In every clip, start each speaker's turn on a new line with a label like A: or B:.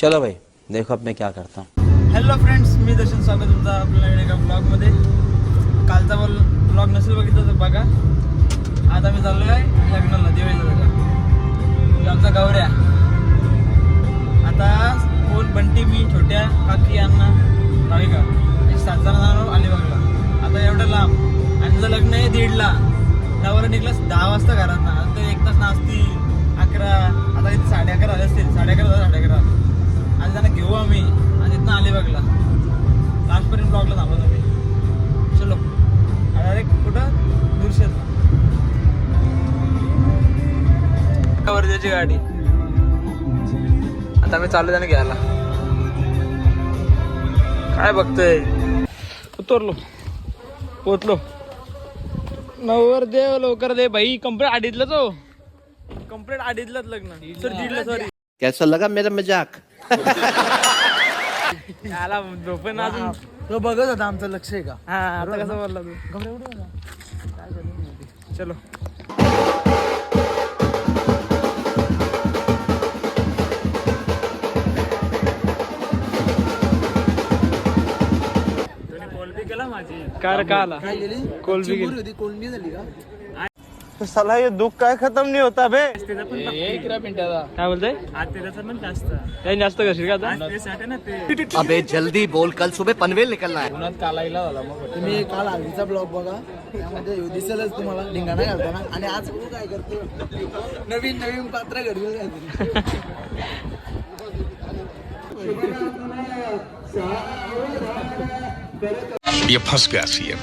A: चलो भाई देखो अब मैं क्या करता हूँ।
B: हॅलो फ्रेंड्स, मी दर्शन स्वागत तुमचं आपल्या एका ब्लॉगमध्ये. कालचा ब्लॉग नसेल बघितलं तर बघा. आज आम्ही चाललो आहे लग्नाला, दिवाळीला जागा आमचा गौऱ्या. आता कोण बंटी, मी, छोट्या काकी, अण्णा, भाविका हे 7 जण जाणार अलिबागला. आता एवढं लांब आणि तुझं लग्न आहे 1:30ला. नवरा निघलास 10 वाजता घरात ना. आता 1 तास नाचतील 11. आता इथे 11:30 झाले असतील, 11:30. आज त्यांना घेऊ आम्ही आणि तिथनं अलिबागला. लास्टपर्यंत ब्लॉगला थांबवतो मी. चलो डायरेक्ट कुठं दुर्शेत वर्जेची गाडी. आता मी चालू त्याने घ्यायला. काय बघतोय, उतरलो, पोचलो. नवर देव लवकर दे भाई. कंप्लीट अडीचला तो, कंप्लीट अडीचलाच लग्न. दीडला सॉरी.
A: कैसा लगा मेरा मजाक?
B: त्याला झोपेन अजून.
C: तो बघत होता आमचं लक्ष आहे का.
B: हा आता कसं बोलला तू. चलो कार का आला कोलबी गेली
C: होती कोलनी झाली का.
A: साला ये दुख काय खत्म नहीं होता बे.
B: काय बोलतोय काही जास्त करशील का आता.
A: अबे जल्दी बोल, कल सुबह पनवेल निकलना है.
C: तुम्ही काल आधीचा ब्लॉग बघा, त्यामध्ये दिसेलच तुम्हाला धिंगाणा घालताना. आणि आज बघू काय करतो, नवीन पात्र घडवून
D: ये फंस गया सीएम.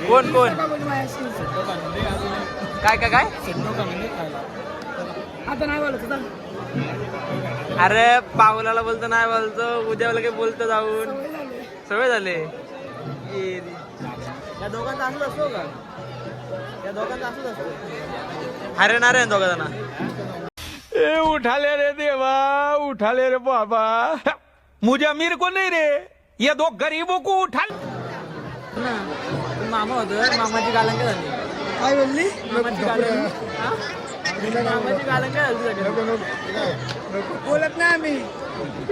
B: कोण कोण काय काय काय.
C: आता नाही बोलत होता.
B: अरे पावलाला बोलतो नाही बोलतो, उद्या काही बोलतो जाऊन. सवय झाले. या दोघांचा असंच असतो का. या दोघांचा असंच असतो. हरणार आहे दोघा जण. ए उठाले रे देवा, उठाले रे बाबा. मुझे अमीर को नहीं रे, ये 2 गरीबों को उठा. मामा होतं, मामाची गालंग झाली.
C: काय बोलली.
B: मामाची गालंग झाली सगळं.
C: बोलत नाही आम्ही.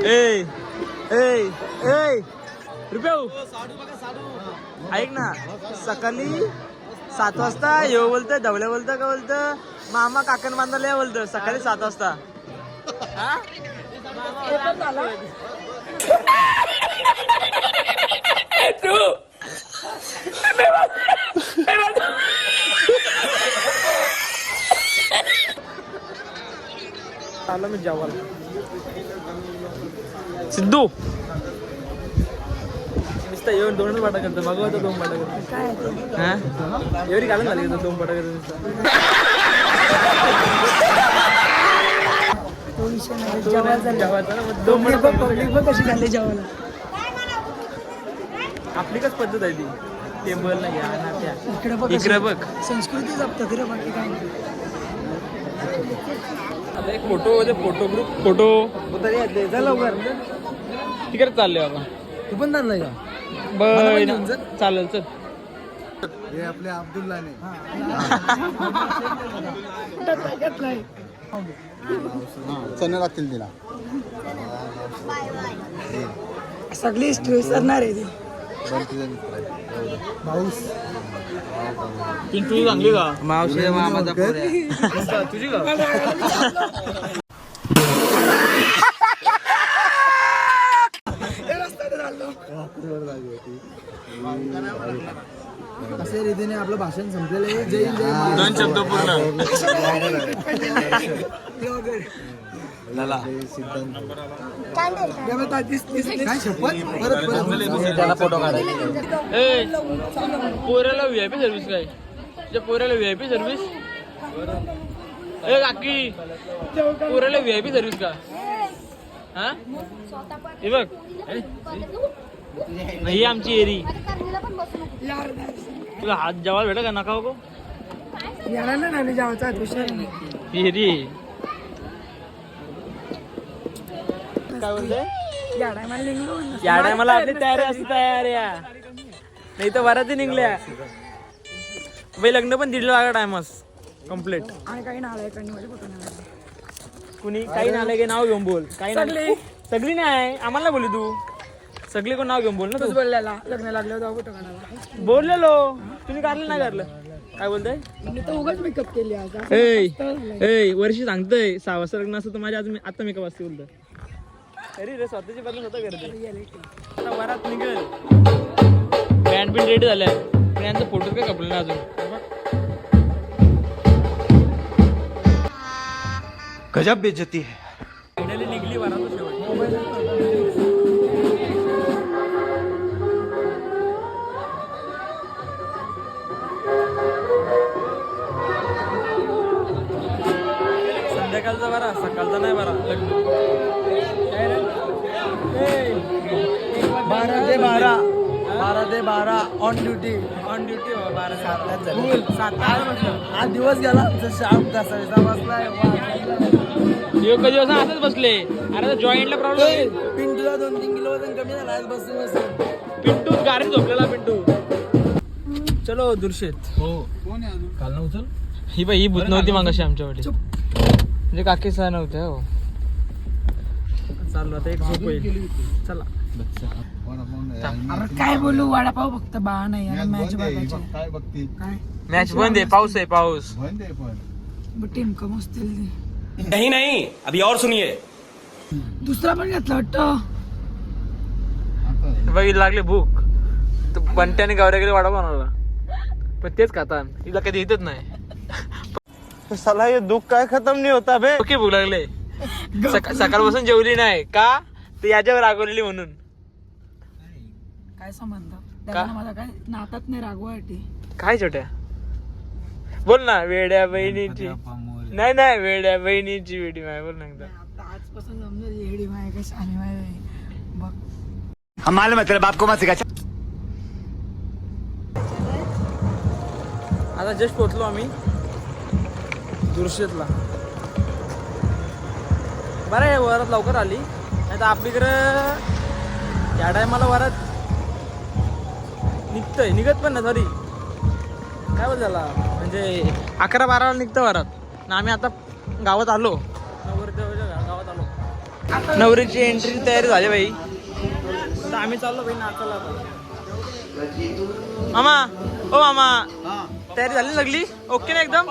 B: ए ए ए रुपये ऐक ना. सकाळी 7 वाजता येऊ बोलतं, धवल्या बोलतं, का बोलतं मामा काकण बांधायला बोलतं. सकाळी 7 वाजता. आलो मी जेवायला. सिद्धू नुसतं येऊन 2 पाटा करतो. मग होतं 2 पाटा करतो. हा एवढी घालून झाली 2 पाटा करतो नुसतं.
C: कशी झाली जेवायला.
B: आपली कच पद्धत आहे ती. टेबल नाही घ्या ना त्या.
C: इकडे
B: इकडे बघ.
C: संस्कृती जपतात रे, बाकी काय नाही.
B: आता एक फोटो होते, फोटो ग्रुप फोटो लवकर तिकडे चालले बाबा.
C: तू पण चाललाय का.
B: चालेल चल.
C: हे आपले अब्दुल्लाने
A: चणे लागतील तिला.
C: सगळी स्ट्रेस करणार आहे ती. पाऊस
B: पिंटू चांगली का.
A: मावशी मामाचा पोर आहे.
B: तुझी का.
C: अशा रीतीने आपलं भाषण संपलेलं आहे. जय हिंद, जय
B: 2 शब्द पूर्ण.
C: काय शपथ. परत
A: त्याला फोटो काढ.
B: ए पोऱ्याला VIP सर्व्हिस काय. त्या पोऱ्याला VIP सर्व्हिस. ए काकी पोऱ्याला VIP सर्व्हिस का. हा हे बघ ही आमची एरी. तुला हात जेवायला भेटा का नका बघू.
C: याला नाही जायचा दुसऱ्या
B: एरी काय बोलते. या टायमाला आपली तयारी असते. तयार या नाही तर वराती निघल्या बाई. लग्न पण दीड लागा टायमस कम्प्लीट.
E: आणि काही नालायकांनी माझे फोटो नाही काढले.
B: कुणी काही नालायक आहे नाव घेऊन बोल. काही
E: सगळी.
B: सगळी नाही आम्हाला बोली तू. सगळी कोण नाव घेऊन बोल ना
E: तूच
B: तू.
E: बोललेला लग्न लागलं तेव्हा फोटो काढायला.
B: बोललेलो तुम्ही काढलं नाही काढलं. काय बोलताय
E: मी तर उगाच मेकअप केली आज. असं
B: ए
E: मस्त झालंय.
B: ए वर्षी सांगतोय 6 वाजता लग्न असतं तर माझ्या आज आता मेकअप असते बोलतो. अरे रे स्वतःची बदल स्वतः करते. आता वरात निघेल बँड बिंड रेडी झालाय पण यांचा फोटो काय कपडे ना अजून.
A: गजब बेइज्जती है.
B: फायनली निघली वरात शेवट. संध्याकाळचा बरा सकाळचा नाही बरा लग्न.
C: 12 ते 12 12 ते 12 on duty.
B: On duty 12
C: Cool.
B: 7
C: आज दिवस गेला आमचा शाम कसा बसलाय.
B: कधी असं असंच बसले. अरे जॉईंटला प्रॉब्लेम.
C: पिंटूला 2-3 किलो वजन कमी झाला आज बसून.
B: पिंटू गाडी झोपलेला पिंटू. चलो दुर्शेत. हो काल ना उचल. ही बाई ही भूत नव्हती मागाशी आमच्याकडे म्हणजे काकीचा नव्हत्या. हो चाललो आता एक झोप होईल. चला
E: अरे काय बोलू वडापाव फक्त बा नाही आणि मॅच बघायची.
F: काय बघती
E: काय
B: मॅच बंद आहे. पाऊस आहे पाऊस.
F: बंद आहे पण
E: टीम कमवतील.
G: नहीं नहीं अभी और सुनिए.
E: दुसरा पण घेतला वाटतं.
B: बाई लागली भूक तर बंट्याने गावऱ्या गेले वाडा बनवला पण तेच खाता हिला कधी येतच नाही.
A: तो साला ये दुख काय खत्म नहीं होता बे.
B: ओके भूक लागले. सकाळपासून जेवली नाही का तर याच्यावर रागवलेली म्हणून.
E: काय संबंध त्याला मला काय नातात नाही रागवासाठी.
B: काय छोट्या बोल ना. वेड्या बहिणीची नाही नाही वेड्या बहिणीची वेडी माय बोल ना एकदा.
E: आता आजपासून समजेल येडी माय काय शानी माय बघ.
G: हम मालूम है तेरे बाप को मत सिखा.
B: आता जस्ट पोहोचलो आम्ही दुर्शेतला. बरं आहे वरात लवकर आली नाही तर आपलीकडं या टायमाला वरात निघत पण ना. सॉरी काय बोल झाला म्हणजे 11-12 निघतं वरात ना. आम्ही आता गावात आलो. नवरीच्या गावात आलो. नवरीची एंट्री तयारी झाली बाई. तर आम्ही चाललो बाई नाचायला आता. मामा ओ मामा तयारी झाली सगळी ओके ना एकदम.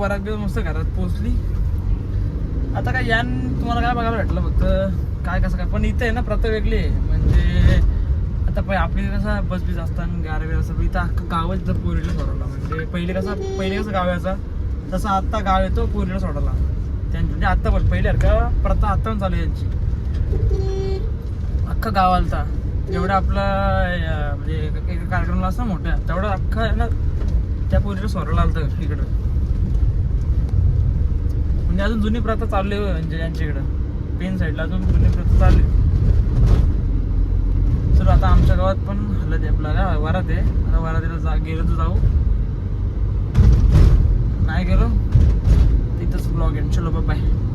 B: वरात मस्त घरात पोहोचली. आता काय यान तुम्हाला काय बघायला भेटलं फक्त काय कसं काय पण इथं आहे ना प्रथा वेगळी आहे. म्हणजे आता आपली कसं बसबीस असताना गारवेर असं इथं अख्खं गावच जर पोरीला सोडवला. म्हणजे पहिले कसं गाव यायचा तसं आत्ता गाव येतो पोरीला सोडवला त्यांनी. म्हणजे आत्ता पण पहिले का प्रथा आत्ता पण चालू आहे यांची. अख्खं गाव आलता जेवढं आपलं म्हणजे एका कार्यक्रमाला असतं मोठ्या तेवढं अख्खं आहे ना त्या पोरीला सोडवला आलतं इकडं. म्हणजे अजून जुनी प्रथा चालली म्हणजे यांच्याकडं पेन साईडला अजून जुनी प्रथा चालली. चलो आता आमच्या गावात पण हल्ला ते आपल्याला वरात आहे. आता वरातीला गेलो तर जाऊ नाही गेलो इथंच ब्लॉग आहे. चलो बाय.